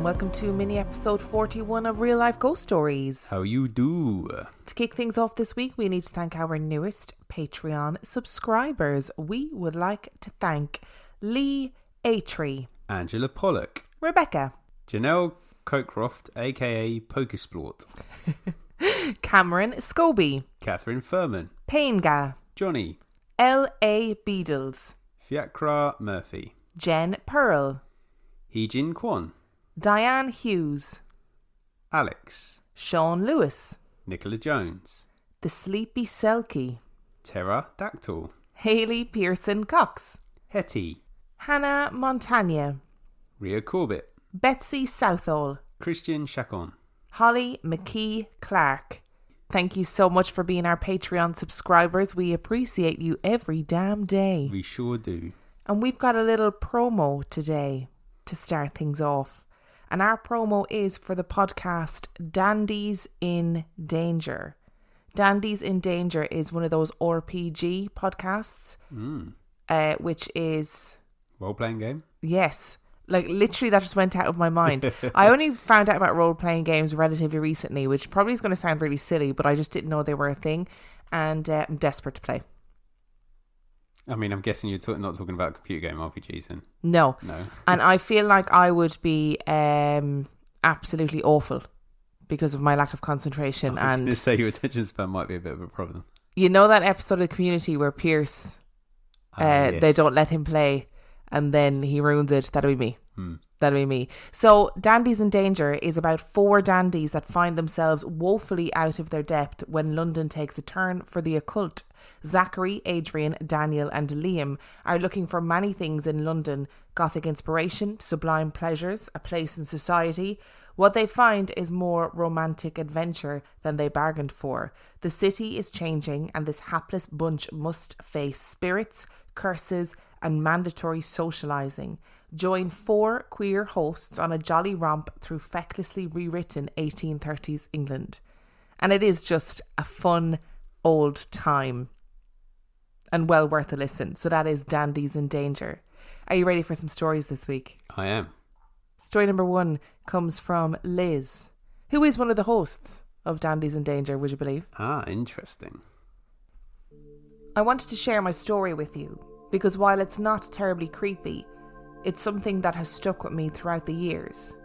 and welcome to mini episode 41 of Real Life Ghost Stories. How you do? To kick things off this week, we need to thank our newest Patreon subscribers. We would like to thank Lee Atry, Angela Pollock, Rebecca, Janelle Cockcroft, aka Pokesplort, Cameron Scobie, Catherine Furman, Painga, Johnny, L.A. Beadles, Fiacra Murphy, Jen Pearl, Heejin Kwon, Diane Hughes, Alex, Sean Lewis, Nicola Jones, The Sleepy Selkie, Pterodactyl, Hayley Pearson Cox, Hetty, Hannah Montagna, Ria Corbett, Betsy Southall, Christian Chacon, Holly McKee Clark. Thank you so much for being our Patreon subscribers. We appreciate you every damn day. We sure do. And we've got a little promo today to start things off. And our promo is for the podcast Dandies in Danger. Dandies in Danger is one of those RPG podcasts, which is... Role-playing game? Yes. Like, literally, that just went out of my mind. I only found out about role-playing games relatively recently, which probably is going to sound really silly, but I just didn't know they were a thing. And I'm desperate to play. I mean, I'm guessing you're not talking about computer game RPGs then? No. No. And I feel like I would be absolutely awful because of my lack of concentration. I was going and to say your attention span might be a bit of a problem. You know that episode of Community where Pierce, Yes. they don't let him play and then he ruins it? That'll be me. Hmm. That'll be me. So Dandies in Danger is about 4 dandies that find themselves woefully out of their depth when London takes a turn for the occult. Zachary, Adrian, Daniel and Liam are looking for many things in London: gothic inspiration, sublime pleasures, a place in society. What they find is more romantic adventure than they bargained for. The city is changing and this hapless bunch must face spirits, curses and mandatory socialising. Join 4 queer hosts on a jolly romp through fecklessly rewritten 1830s England. And it is just a fun old time and well worth a listen. So that is Dandies in Danger. Are you ready for some stories this week? I am. Story number 1 comes from Liz, who is one of the hosts of Dandies in Danger, would you believe? Ah, interesting. I wanted to share my story with you because while it's not terribly creepy, it's something that has stuck with me throughout the years.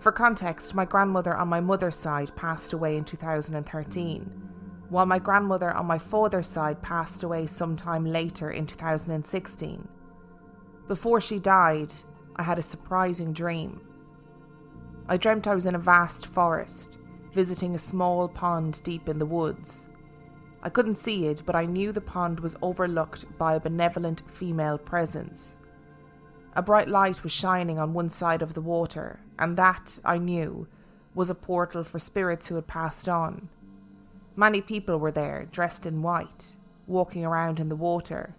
For context, my grandmother on my mother's side passed away in 2013, while my grandmother on my father's side passed away sometime later in 2016. Before she died, I had a surprising dream. I dreamt I was in a vast forest, visiting a small pond deep in the woods. I couldn't see it, but I knew the pond was overlooked by a benevolent female presence. A bright light was shining on one side of the water, and that, I knew, was a portal for spirits who had passed on. Many people were there, dressed in white, walking around in the water.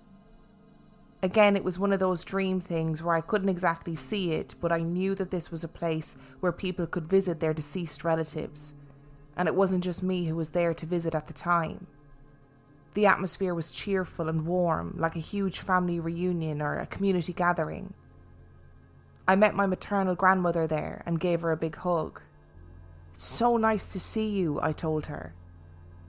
Again, it was one of those dream things where I couldn't exactly see it, but I knew that this was a place where people could visit their deceased relatives. And it wasn't just me who was there to visit at the time. The atmosphere was cheerful and warm, like a huge family reunion or a community gathering. I met my maternal grandmother there and gave her a big hug. "It's so nice to see you," I told her.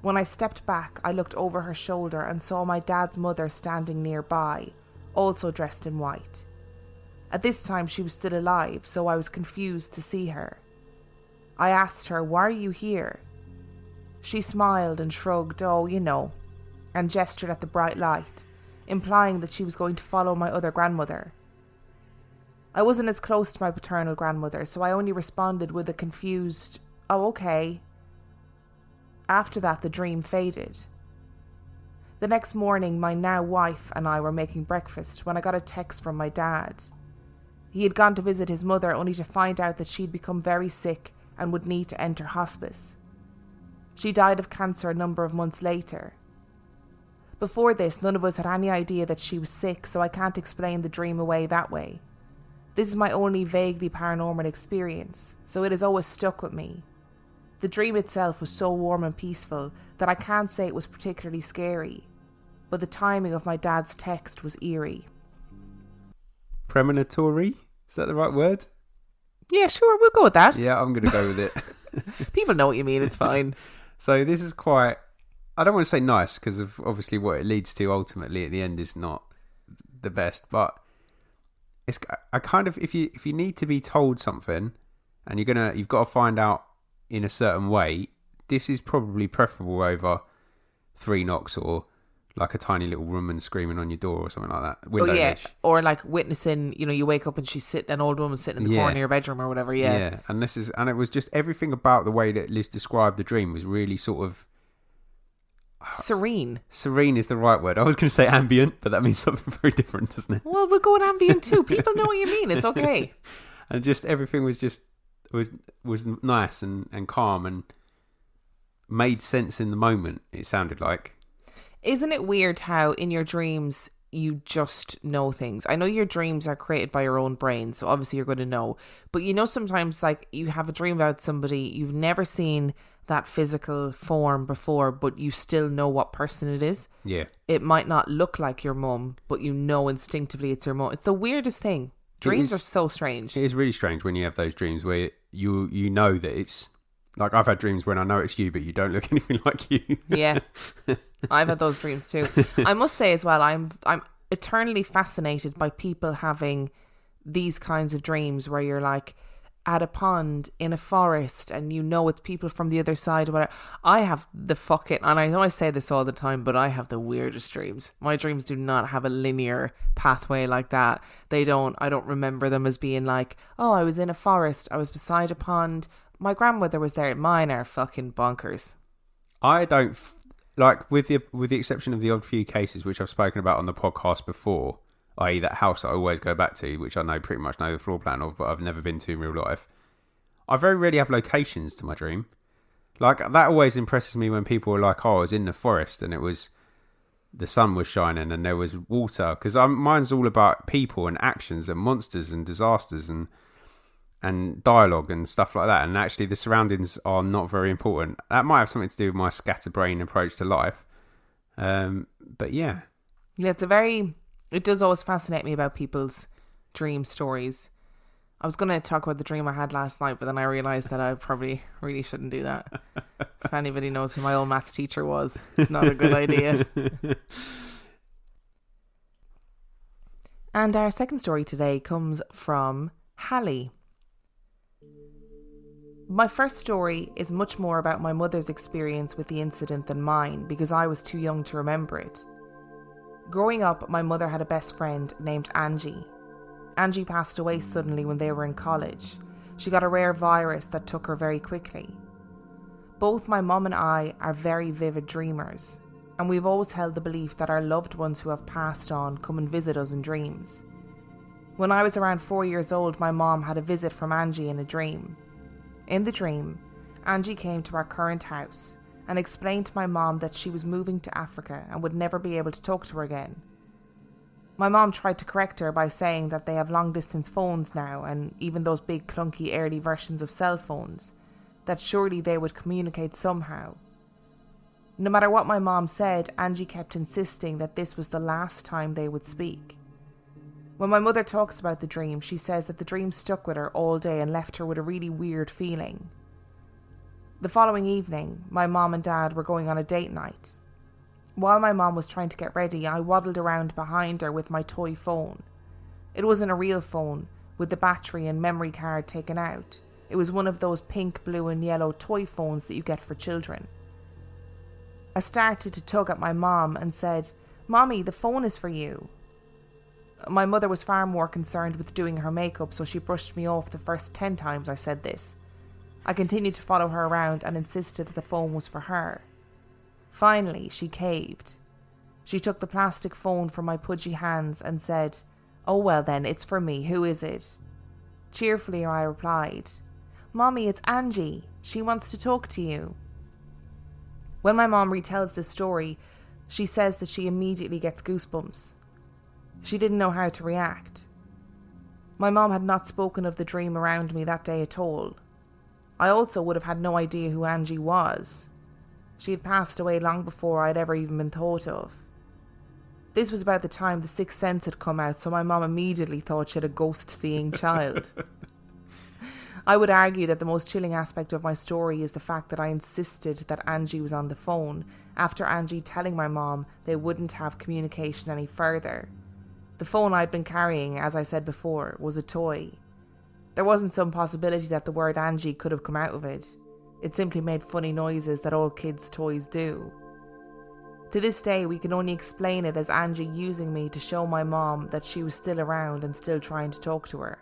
When I stepped back, I looked over her shoulder and saw my dad's mother standing nearby, also dressed in white. At this time she was still alive, so I was confused to see her. I asked her, "Why are you here?" She smiled and shrugged, "Oh, you know," and gestured at the bright light, implying that she was going to follow my other grandmother. I wasn't as close to my paternal grandmother, so I only responded with a confused, "Oh, okay." After that, the dream faded. The next morning, my now wife and I were making breakfast when I got a text from my dad. He had gone to visit his mother only to find out that she'd become very sick and would need to enter hospice. She died of cancer a number of months later. Before this, none of us had any idea that she was sick, so I can't explain the dream away that way. This is my only vaguely paranormal experience, so it has always stuck with me. The dream itself was so warm and peaceful that I can't say it was particularly scary, but the timing of my dad's text was eerie. Premonitory? Is that the right word? Yeah, sure, we'll go with that. Yeah, I'm going to go with it. People know what you mean, it's fine. So this is quite, I don't want to say nice, because of obviously what it leads to ultimately at the end is not the best, but it's, I kind of, if you need to be told something and you've got to find out in a certain way, this is probably preferable over 3 knocks or like a tiny little woman screaming on your door or something like that. Window edge. Or like witnessing, you wake up and she's sitting, an old woman sitting in the corner of your bedroom or whatever. Yeah, and it was just everything about the way that Liz described the dream was really sort of serene. Serene is the right word. I was going to say ambient, but that means something very different, doesn't it? Well, we'll go with ambient too. People know what you mean. It's okay. And just everything was nice and calm and made sense in the moment. It sounded like. Isn't it weird how in your dreams you just know things? I know your dreams are created by your own brain, so obviously you're going to know. But sometimes like you have a dream about somebody, you've never seen that physical form before, but you still know what person it is. Yeah. It might not look like your mum, but you know instinctively it's your mum. It's the weirdest thing. Dreams are so strange. It is really strange when you have those dreams where you know that it's... Like, I've had dreams when I know it's you, but you don't look anything like you. Yeah. I've had those dreams too. I must say as well, I'm eternally fascinated by people having these kinds of dreams where you're like at a pond in a forest and it's people from the other side or whatever. I have and I know I say this all the time, but I have the weirdest dreams. My dreams do not have a linear pathway like that. I don't remember them as being like, oh, I was in a forest, I was beside a pond, my grandmother was there. Mine are fucking bonkers. I don't like, with the exception of the odd few cases which I've spoken about on the podcast before, i.e. that house that I always go back to, which I know pretty much know the floor plan of, but I've never been to in real life. I very rarely have locations to my dream. Like, that always impresses me when people are like, oh, I was in the forest and the sun was shining and there was water, because mine's all about people and actions and monsters and disasters and dialogue and stuff like that, and actually the surroundings are not very important. That might have something to do with my scatterbrain approach to life, but yeah, it does always fascinate me about people's dream stories. I was going to talk about the dream I had last night, but then I realised that I probably really shouldn't do that. If anybody knows who my old maths teacher was, it's not a good idea. And our second story today comes from Hallie. My first story is much more about my mother's experience with the incident than mine, because I was too young to remember it. Growing up, my mother had a best friend named Angie. Angie passed away suddenly when they were in college. She got a rare virus that took her very quickly. Both my mum and I are very vivid dreamers, and we've always held the belief that our loved ones who have passed on come and visit us in dreams. When I was around 4 years old, my mom had a visit from Angie in a dream. In the dream, Angie came to our current house and explained to my mom that she was moving to Africa and would never be able to talk to her again. My mom tried to correct her by saying that they have long-distance phones now, and even those big clunky early versions of cell phones, that surely they would communicate somehow. No matter what my mom said, Angie kept insisting that this was the last time they would speak. When my mother talks about the dream, she says that the dream stuck with her all day and left her with a really weird feeling. The following evening, my mom and dad were going on a date night. While my mom was trying to get ready, I waddled around behind her with my toy phone. It wasn't a real phone, with the battery and memory card taken out. It was one of those pink, blue and yellow toy phones that you get for children. I started to tug at my mom and said, "Mommy, the phone is for you." My mother was far more concerned with doing her makeup, so she brushed me off the first 10 times I said this. I continued to follow her around and insisted that the phone was for her. Finally, she caved. She took the plastic phone from my pudgy hands and said, "Oh well then, it's for me. Who is it?" Cheerfully I replied, "Mommy, it's Angie. She wants to talk to you." When my mom retells this story, she says that she immediately gets goosebumps. She didn't know how to react. My mom had not spoken of the dream around me that day at all. I also would have had no idea who Angie was. She had passed away long before I'd ever even been thought of. This was about the time The Sixth Sense had come out, so my mom immediately thought she had a ghost-seeing child. I would argue that the most chilling aspect of my story is the fact that I insisted that Angie was on the phone after Angie telling my mom they wouldn't have communication any further. The phone I'd been carrying, as I said before, was a toy. There wasn't some possibility that the word Angie could have come out of it. It simply made funny noises that all kids' toys do. To this day, we can only explain it as Angie using me to show my mom that she was still around and still trying to talk to her.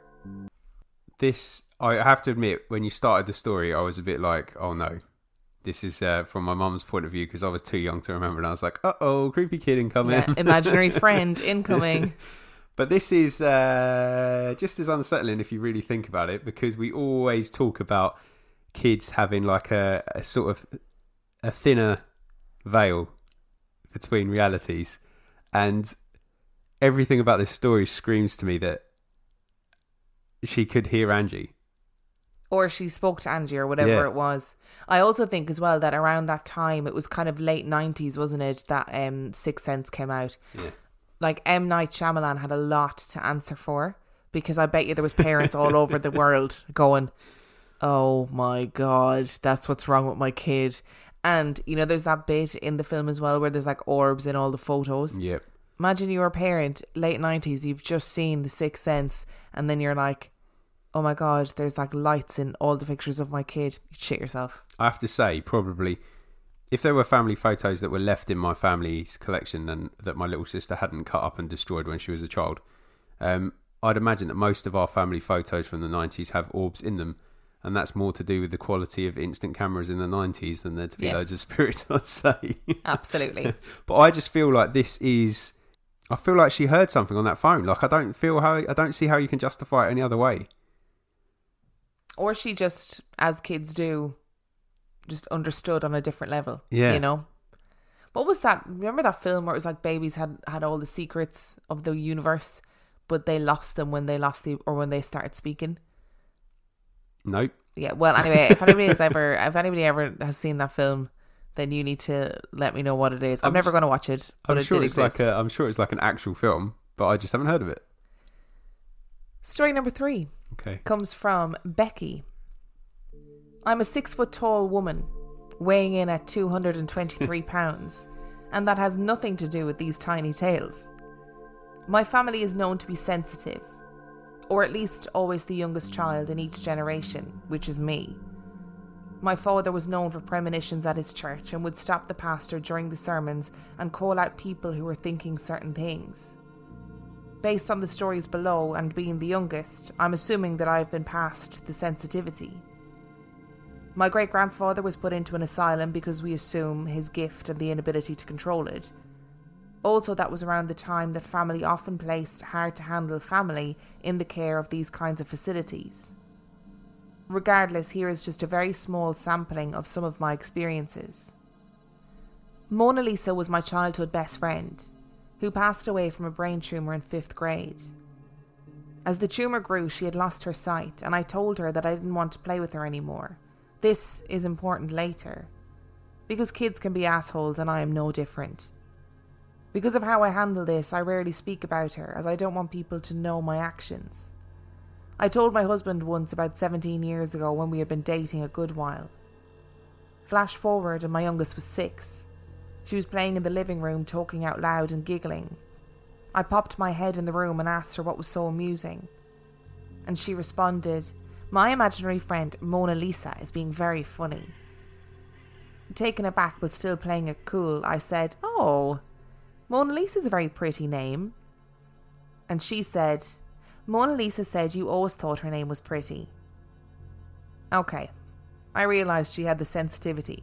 This, I have to admit, when you started the story, I was a bit like, oh no. This is from my mum's point of view, because I was too young to remember, and I was like, uh-oh, creepy kid incoming. Yeah, imaginary friend incoming. But this is just as unsettling if you really think about it, because we always talk about kids having like a sort of a thinner veil between realities, and everything about this story screams to me that she could hear Angie. Or she spoke to Angie or whatever it was. I also think as well that around that time, it was kind of late 90s, wasn't it, that Sixth Sense came out. Yeah. Like M. Night Shyamalan had a lot to answer for, because I bet you there was parents all over the world going, oh my God, that's what's wrong with my kid. And, you know, there's that bit in the film as well where there's like orbs in all the photos. Yep. Imagine you're a parent, late 90s, you've just seen The Sixth Sense, and then you're like, oh my God, there's like lights in all the pictures of my kid. You'd shit yourself. I have to say, probably, if there were family photos that were left in my family's collection and that my little sister hadn't cut up and destroyed when she was a child, I'd imagine that most of our family photos from the 90s have orbs in them. And that's more to do with the quality of instant cameras in the 90s than there to be loads of spirits, I'd say. Absolutely. But I just feel like I feel like she heard something on that phone. Like, I don't see how you can justify it any other way. Or she just, as kids do, just understood on a different level. Yeah. You know? What was that? Remember that film where it was like babies had all the secrets of the universe, but they lost them when they started speaking? Nope. Yeah, well, anyway, if anybody ever has seen that film, then you need to let me know what it is. I'm never going to watch it, but I'm sure did it's exist. I'm sure it's like an actual film, but I just haven't heard of it. Story number 3 comes from Becky. I'm a 6 foot tall woman, weighing in at 223 pounds, and that has nothing to do with these tiny tales. My family is known to be sensitive, or at least always the youngest child in each generation, which is me. My father was known for premonitions at his church and would stop the pastor during the sermons and call out people who were thinking certain things. Based on the stories below and being the youngest, I'm assuming that I've been passed the sensitivity. My great-grandfather was put into an asylum because we assume his gift and the inability to control it. Also, that was around the time that family often placed hard-to-handle family in the care of these kinds of facilities. Regardless, here is just a very small sampling of some of my experiences. Mona Lisa was my childhood best friend, who passed away from a brain tumour in 5th grade. As the tumour grew, she had lost her sight, and I told her that I didn't want to play with her anymore. This is important later, because kids can be assholes and I am no different. Because of how I handle this, I rarely speak about her, as I don't want people to know my actions. I told my husband once about 17 years ago when we had been dating a good while. Flash forward and my youngest was 6. She was playing in the living room, talking out loud and giggling. I popped my head in the room and asked her what was so amusing. And she responded, "My imaginary friend Mona Lisa is being very funny." Taken aback but still playing it cool, I said, "Oh, Mona Lisa's a very pretty name." And she said, "Mona Lisa said you always thought her name was pretty." Okay, I realised she had the sensitivity.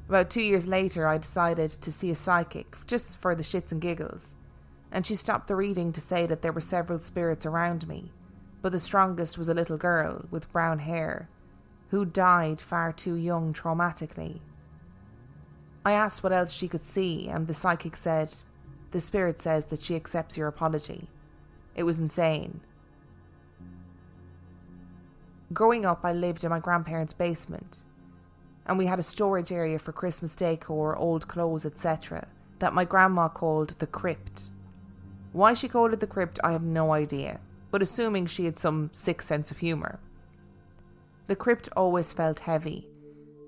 About 2 years later, I decided to see a psychic, just for the shits and giggles. And she stopped the reading to say that there were several spirits around me, but the strongest was a little girl with brown hair, who died far too young traumatically. I asked what else she could see, and the psychic said, "The spirit says that she accepts your apology." It was insane. Growing up, I lived in my grandparents' basement, and we had a storage area for Christmas decor, old clothes, etc., that my grandma called the crypt. Why she called it the crypt, I have no idea, but assuming she had some sick sense of humour. The crypt always felt heavy,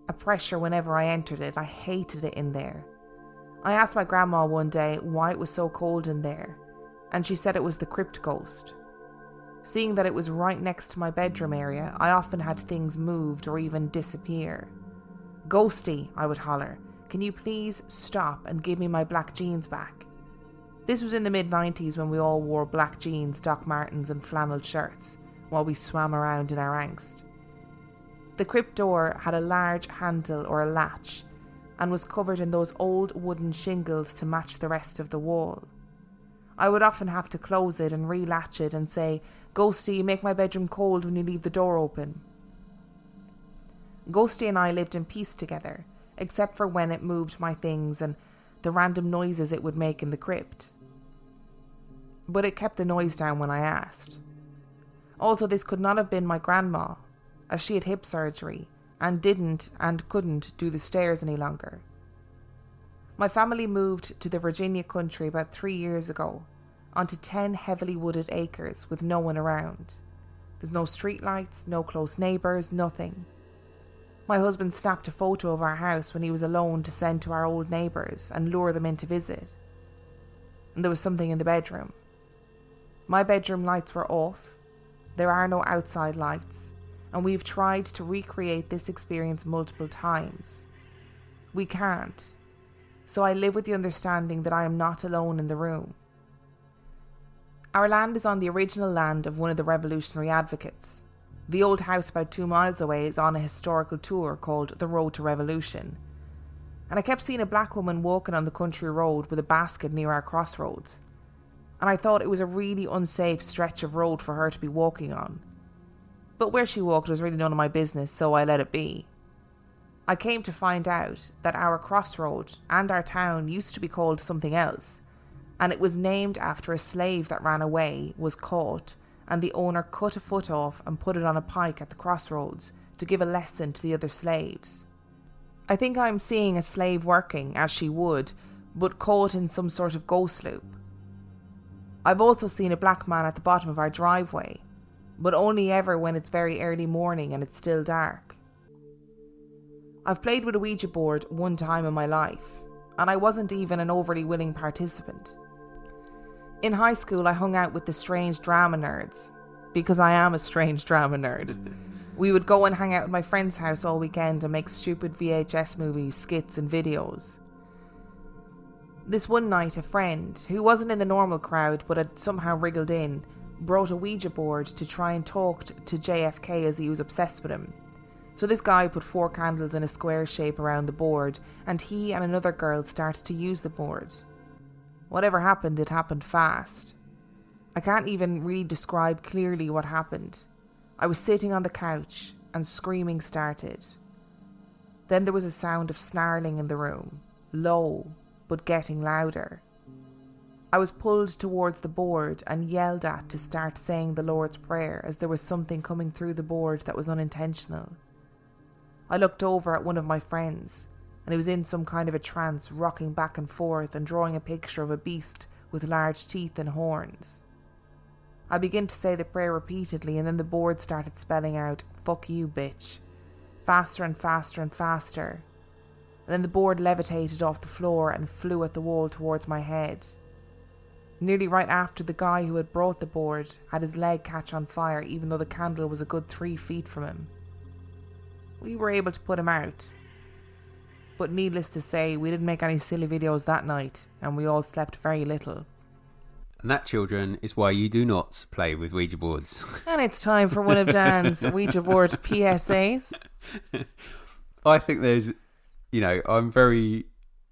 a pressure whenever I entered it. I hated it in there. I asked my grandma one day why it was so cold in there, and she said it was the crypt ghost. Seeing that it was right next to my bedroom area, I often had things moved or even disappear. "Ghosty," I would holler, "can you please stop and give me my black jeans back?" This was in the mid-90s when we all wore black jeans, Doc Martens and flannel shirts while we swam around in our angst. The crypt door had a large handle or a latch and was covered in those old wooden shingles to match the rest of the wall. I would often have to close it and relatch it and say, "Ghosty, you make my bedroom cold when you leave the door open." Ghosty and I lived in peace together, except for when it moved my things and the random noises it would make in the crypt. But it kept the noise down when I asked. Also, this could not have been my grandma, as she had hip surgery and didn't and couldn't do the stairs any longer. My family moved to the Virginia country about 3 years ago, onto 10 heavily wooded acres with no one around. There's no streetlights, no close neighbours, nothing. My husband snapped a photo of our house when he was alone to send to our old neighbours and lure them in to visit. And there was something in the bedroom. My bedroom lights were off. There are no outside lights, and we've tried to recreate this experience multiple times. We can't. So I live with the understanding that I am not alone in the room. Our land is on the original land of one of the revolutionary advocates. The old house about 2 miles away is on a historical tour called The Road to Revolution. And I kept seeing a black woman walking on the country road with a basket near our crossroads. And I thought it was a really unsafe stretch of road for her to be walking on. But where she walked was really none of my business, so I let it be. I came to find out that our crossroad and our town used to be called something else, and it was named after a slave that ran away, was caught, and the owner cut a foot off and put it on a pike at the crossroads to give a lesson to the other slaves. I think I'm seeing a slave working, as she would, but caught in some sort of ghost loop. I've also seen a black man at the bottom of our driveway, but only ever when it's very early morning and it's still dark. I've played with a Ouija board one time in my life, and I wasn't even an overly willing participant. In high school, I hung out with the strange drama nerds, because I am a strange drama nerd. We would go and hang out at my friend's house all weekend and make stupid VHS movies, skits and videos. This one night, a friend, who wasn't in the normal crowd but had somehow wriggled in, brought a Ouija board to try and talk to JFK as he was obsessed with him. So this guy put 4 candles in a square shape around the board, and he and another girl started to use the board. Whatever happened, it happened fast. I can't even really describe clearly what happened. I was sitting on the couch and screaming started. Then there was a sound of snarling in the room, low but getting louder. I was pulled towards the board and yelled at to start saying the Lord's Prayer, as there was something coming through the board that was unintentional. I looked over at one of my friends, and he was in some kind of a trance, rocking back and forth and drawing a picture of a beast with large teeth and horns. I began to say the prayer repeatedly, and then the board started spelling out, "Fuck you, bitch," faster and faster and faster. And then the board levitated off the floor and flew at the wall towards my head. Nearly right after, the guy who had brought the board had his leg catch on fire, even though the candle was a good 3 feet from him. We were able to put him out. But needless to say, we didn't make any silly videos that night, and we all slept very little. And that, children, is why you do not play with Ouija boards. And it's time for one of Dan's Ouija board PSAs. I think there's, I'm very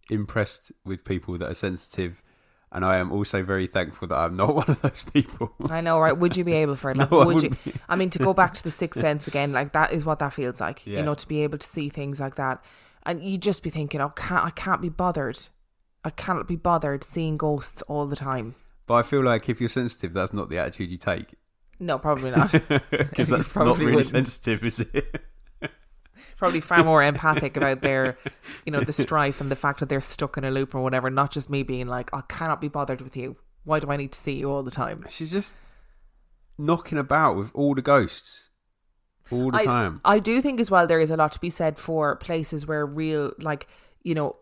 impressed with people that are sensitive, and I am also very thankful that I'm not one of those people. I know, right? Would you be able for it? Like, No, would you? I mean, to go back to the Sixth Sense again, like that is what that feels like. Yeah. To be able to see things like that, and you just be thinking, "Oh, I can't be bothered. I cannot be bothered seeing ghosts all the time." But I feel like if you're sensitive, that's not the attitude you take. No, probably not. Because that's probably not really wouldn't. sensitive, is it? Probably far more empathic about their, the strife and the fact that they're stuck in a loop or whatever. Not just me being like, "I cannot be bothered with you. Why do I need to see you all the time?" She's just knocking about with all the ghosts. all the time. I do think as well there is a lot to be said for places where real, like, you know,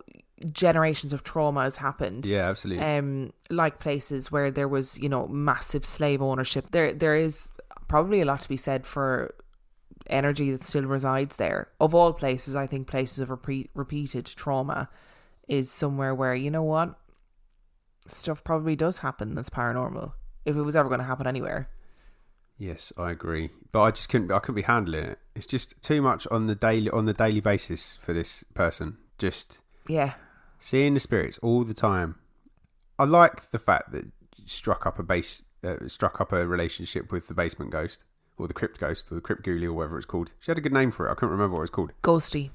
generations of trauma has happened. Yeah, absolutely. Like places where there was, you know, massive slave ownership. There is probably a lot to be said for energy that still resides there. Of all places, I think places of repeated trauma is somewhere where, you know what, stuff probably does happen that's paranormal, if it was ever going to happen anywhere. Yes, I agree, but I couldn't be handling it. It's just too much on the daily basis for this person. Just seeing the spirits all the time. I like the fact that struck up a relationship with the basement ghost, or the crypt ghost, or the crypt ghoulie, or whatever it's called. She had a good name for it. I couldn't remember what it was called. Ghosty,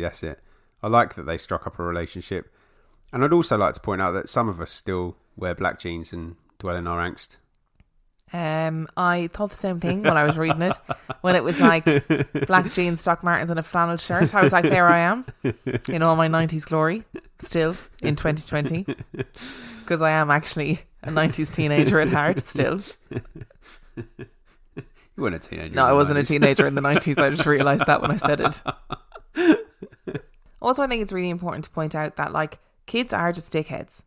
that's it. I like that they struck up a relationship. And I'd also like to point out that some of us still wear black jeans and dwell in our angst. I thought the same thing when I was reading it. When it was like black jeans, Doc Martens and a flannel shirt, I was like, there I am in all my 90s glory, still in 2020, because I am actually a 90s teenager at heart still. You weren't a teenager. No, I wasn't a teenager in the 90s. I just realised that when I said it. Also, I think it's really important to point out that, like, kids are just dickheads.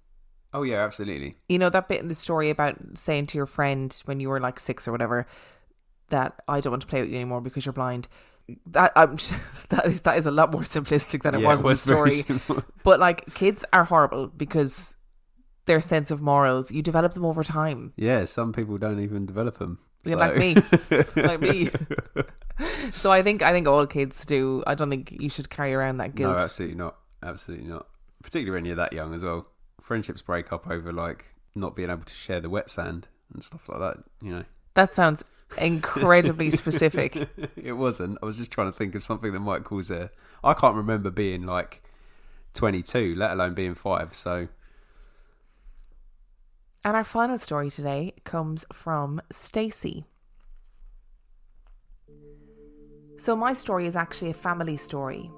Oh, yeah, absolutely. You know, that bit in the story about saying to your friend when you were like 6 or whatever that I don't want to play with you anymore because you're blind. That is a lot more simplistic than it was in the story. But like, kids are horrible because their sense of morals, you develop them over time. Yeah, some people don't even develop them. Yeah, like me. So I think all kids do. I don't think you should carry around that guilt. No, absolutely not. Particularly when you're that young as well. Friendships break up over like not being able to share the wet sand and stuff like that, you know. That sounds incredibly specific. It wasn't. I was just trying to think of something that might cause I can't remember being like 22, let alone being 5, so. And our final story today comes from Stacey. So my story is actually a family story.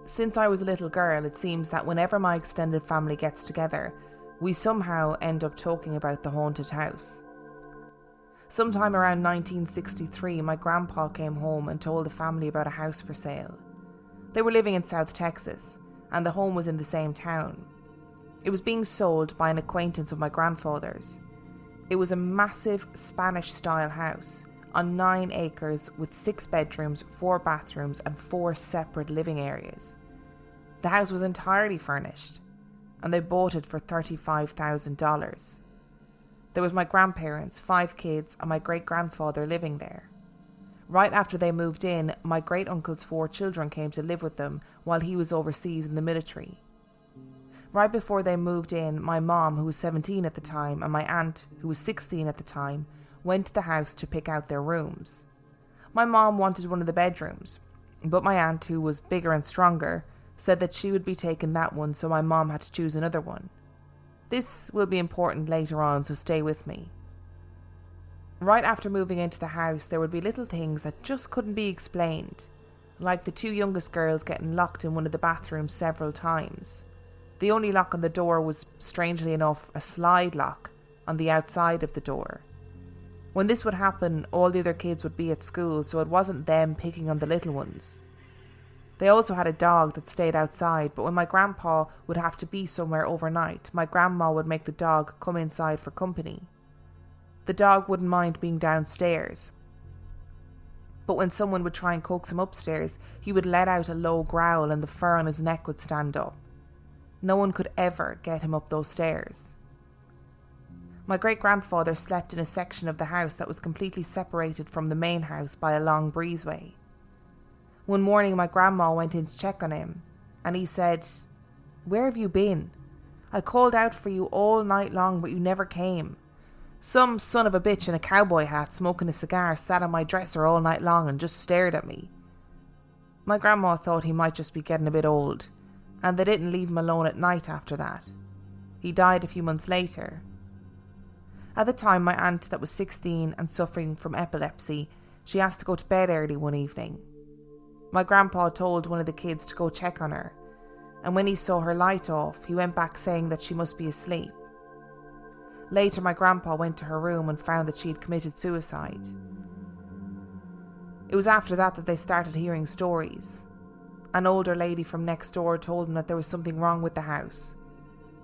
Since I was a little girl, it seems that whenever my extended family gets together, we somehow end up talking about the haunted house. Sometime around 1963, my grandpa came home and told the family about a house for sale. They were living in South Texas, and the home was in the same town. It was being sold by an acquaintance of my grandfather's. It was a massive Spanish-style house on 9 acres with 6 bedrooms, 4 bathrooms and 4 separate living areas. The house was entirely furnished, and they bought it for $35,000. There was my grandparents, 5 kids and my great-grandfather living there. Right after they moved in, my great-uncle's 4 children came to live with them while he was overseas in the military. Right before they moved in, my mom, who was 17 at the time, and my aunt, who was 16 at the time, went to the house to pick out their rooms. My mom wanted one of the bedrooms, but my aunt, who was bigger and stronger, said that she would be taking that one, so my mom had to choose another one. This will be important later on, so stay with me. Right after moving into the house, there would be little things that just couldn't be explained, like the 2 youngest girls getting locked in one of the bathrooms several times. The only lock on the door was, strangely enough, a slide lock on the outside of the door. When this would happen, all the other kids would be at school, so it wasn't them picking on the little ones. They also had a dog that stayed outside, but when my grandpa would have to be somewhere overnight, my grandma would make the dog come inside for company. The dog wouldn't mind being downstairs, but when someone would try and coax him upstairs, he would let out a low growl and the fur on his neck would stand up. No one could ever get him up those stairs. My great-grandfather slept in a section of the house that was completely separated from the main house by a long breezeway. One morning my grandma went in to check on him, and he said, "Where have you been? I called out for you all night long, but you never came. Some son of a bitch in a cowboy hat smoking a cigar sat on my dresser all night long and just stared at me." My grandma thought he might just be getting a bit old, and they didn't leave him alone at night after that. He died a few months later. At the time, my aunt, that was 16 and suffering from epilepsy, she asked to go to bed early one evening. My grandpa told one of the kids to go check on her, and when he saw her light off, he went back saying that she must be asleep. Later, my grandpa went to her room and found that she had committed suicide. It was after that they started hearing stories. An older lady from next door told them that there was something wrong with the house,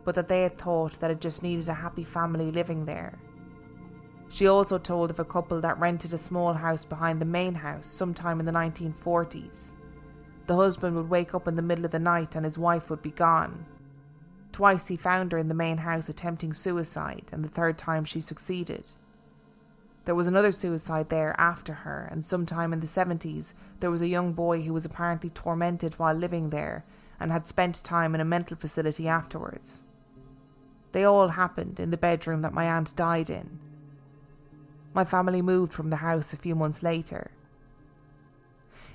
but that they had thought that it just needed a happy family living there. She also told of a couple that rented a small house behind the main house sometime in the 1940s. The husband would wake up in the middle of the night and his wife would be gone. Twice he found her in the main house attempting suicide, and the third time she succeeded. There was another suicide there after her, and sometime in the 70s there was a young boy who was apparently tormented while living there and had spent time in a mental facility afterwards. They all happened in the bedroom that my aunt died in. My family moved from the house a few months later.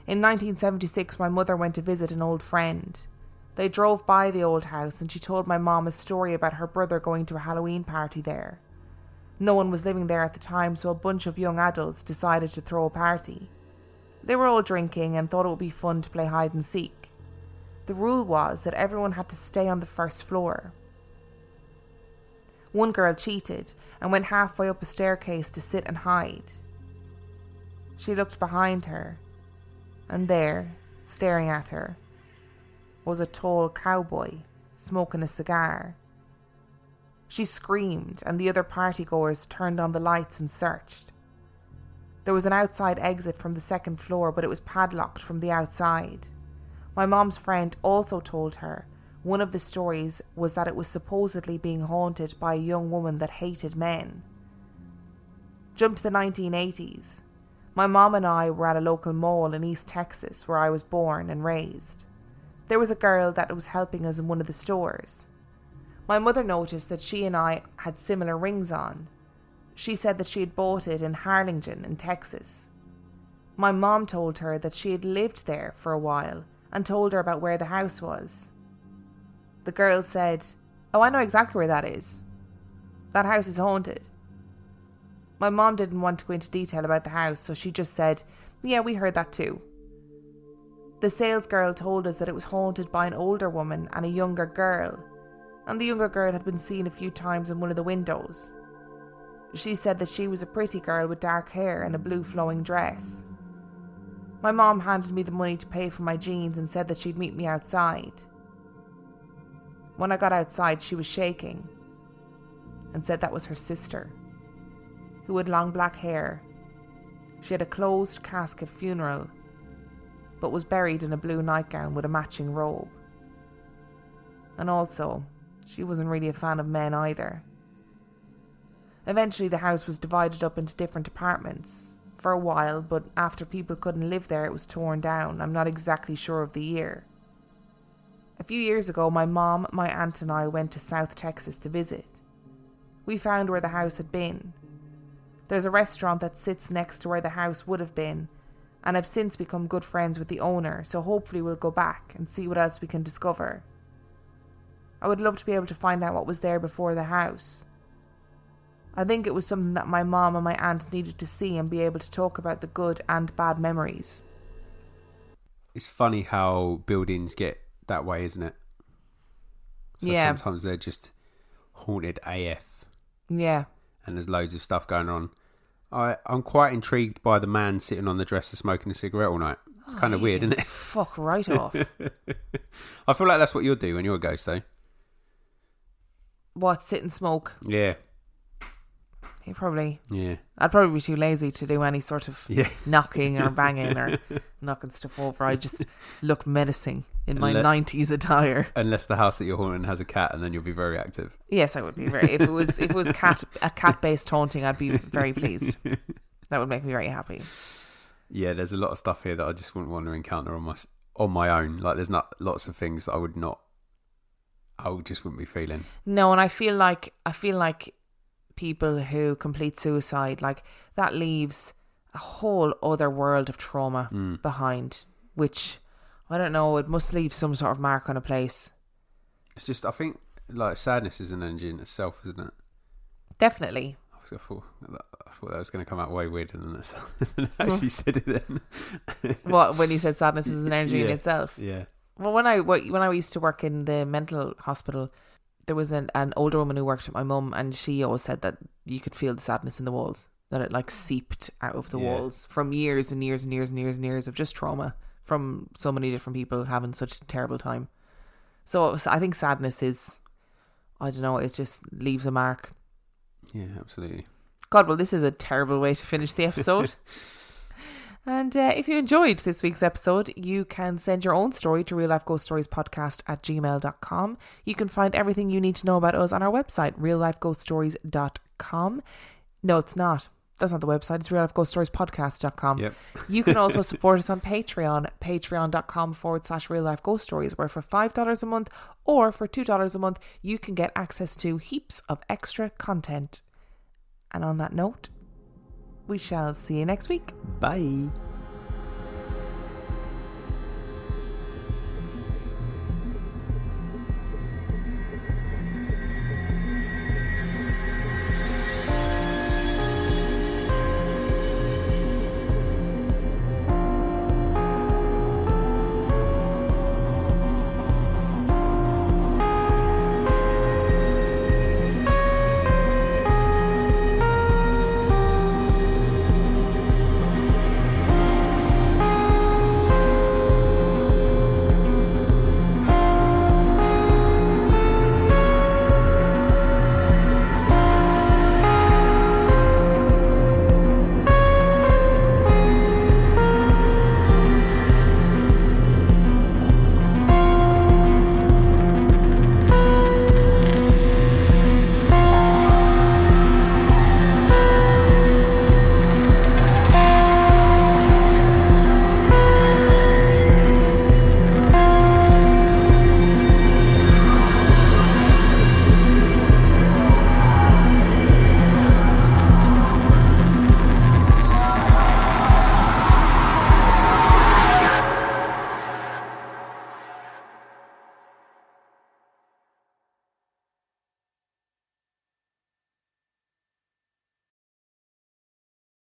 In 1976, my mother went to visit an old friend. They drove by the old house and she told my mom a story about her brother going to a Halloween party there. No one was living there at the time, so a bunch of young adults decided to throw a party. They were all drinking and thought it would be fun to play hide and seek. The rule was that everyone had to stay on the first floor. One girl cheated and went halfway up a staircase to sit and hide. She looked behind her, and there, staring at her, was a tall cowboy smoking a cigar. She screamed, and the other partygoers turned on the lights and searched. There was an outside exit from the second floor, but it was padlocked from the outside. My mom's friend also told her one of the stories was that it was supposedly being haunted by a young woman that hated men. Jump to the 1980s. My mom and I were at a local mall in East Texas where I was born and raised. There was a girl that was helping us in one of the stores. My mother noticed that she and I had similar rings on. She said that she had bought it in Harlingen in Texas. My mom told her that she had lived there for a while and told her about where the house was. The girl said, "Oh, I know exactly where that is. That house is haunted." My mom didn't want to go into detail about the house, so she just said, "Yeah, we heard that too." The sales girl told us that it was haunted by an older woman and a younger girl, and the younger girl had been seen a few times in one of the windows. She said that she was a pretty girl with dark hair and a blue flowing dress. My mom handed me the money to pay for my jeans and said that she'd meet me outside. When I got outside, she was shaking and said that was her sister, who had long black hair. She had a closed casket funeral, but was buried in a blue nightgown with a matching robe. And also, she wasn't really a fan of men either. Eventually the house was divided up into different apartments for a while, but after people couldn't live there, it was torn down. I'm not exactly sure of the year. A few years ago, my mom, my aunt and I went to South Texas to visit. We found where the house had been. There's a restaurant that sits next to where the house would have been, and I've since become good friends with the owner, so hopefully we'll go back and see what else we can discover. I would love to be able to find out what was there before the house. I think it was something that my mom and my aunt needed to see and be able to talk about the good and bad memories. It's funny how buildings get that way, isn't it? So yeah. Sometimes they're just haunted AF. Yeah. And there's loads of stuff going on. I'm quite intrigued by the man sitting on the dresser smoking a cigarette all night. It's kind of weird, isn't it? Fuck right off. I feel like that's what you'll do when you're a ghost, though. What, sit and smoke? Yeah. You probably. Yeah. I'd probably be too lazy to do any sort of knocking or banging or knocking stuff over. I just look menacing in my 90s attire. Unless the house that you're haunting has a cat, and then you'll be very active. Yes, I would be very. If it was a cat-based haunting, I'd be very pleased. That would make me very happy. Yeah, there's a lot of stuff here that I just wouldn't want to encounter on my own. Like, there's not lots of things that I just wouldn't be feeling. No, and I feel like people who complete suicide, like, that leaves a whole other world of trauma behind, which, I don't know, it must leave some sort of mark on a place. It's just, I think, like, sadness is an energy in itself, isn't it? Definitely. I thought that was going to come out way weirder than this. How she said it then. What, when you said sadness is an energy in itself? Yeah. Well, when I used to work in the mental hospital, there was an older woman who worked with my mum, and she always said that you could feel the sadness in the walls. that it like seeped out of the Yeah. walls from years and years and years and years and years of just trauma from so many different people having such a terrible time. So I think sadness is, I don't know, it just leaves a mark. Yeah, absolutely. God, well, this is a terrible way to finish the episode. And if you enjoyed this week's episode, you can send your own story to reallifeghoststoriespodcast@gmail.com. You can find everything you need to know about us on our website, reallifeghoststories.com. No, it's not. That's not the website. It's reallifeghoststoriespodcast.com. Yep. You can also support us on Patreon, patreon.com/reallifeghostsstories, where for $5 a month or for $2 a month, you can get access to heaps of extra content. And on that note, we shall see you next week. Bye.